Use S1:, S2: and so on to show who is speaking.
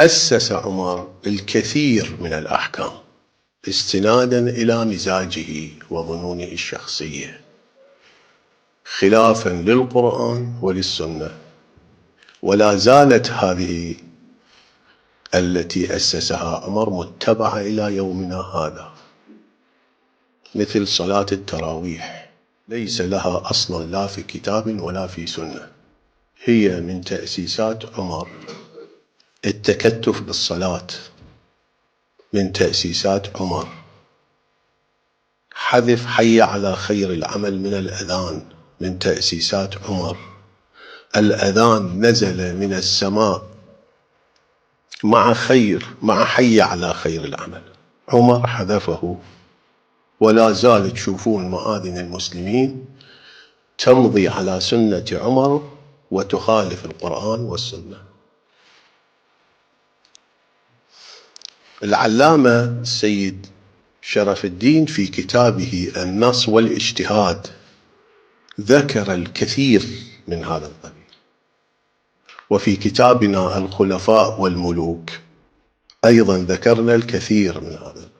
S1: أسس عمر الكثير من الأحكام استناداً إلى مزاجه وظنونه الشخصية، خلافاً للقرآن وللسنة. ولا زالت هذه التي أسسها عمر متبعة إلى يومنا هذا، مثل صلاة التراويح ليس لها أصلاً لا في كتاب ولا في سنة، هي من تأسيسات عمر. التكتف بالصلاة من تأسيسات عمر. حذف حي على خير العمل من الأذان من تأسيسات عمر. الأذان نزل من السماء مع حي على خير العمل، عمر حذفه. ولا زال تشوفون مآذن المسلمين تمضي على سنة عمر وتخالف القرآن والسنة. العلامة السيد شرف الدين في كتابه النص والاجتهاد ذكر الكثير من هذا القبيل، وفي كتابنا الخلفاء والملوك أيضا ذكرنا الكثير من هذا القبيل.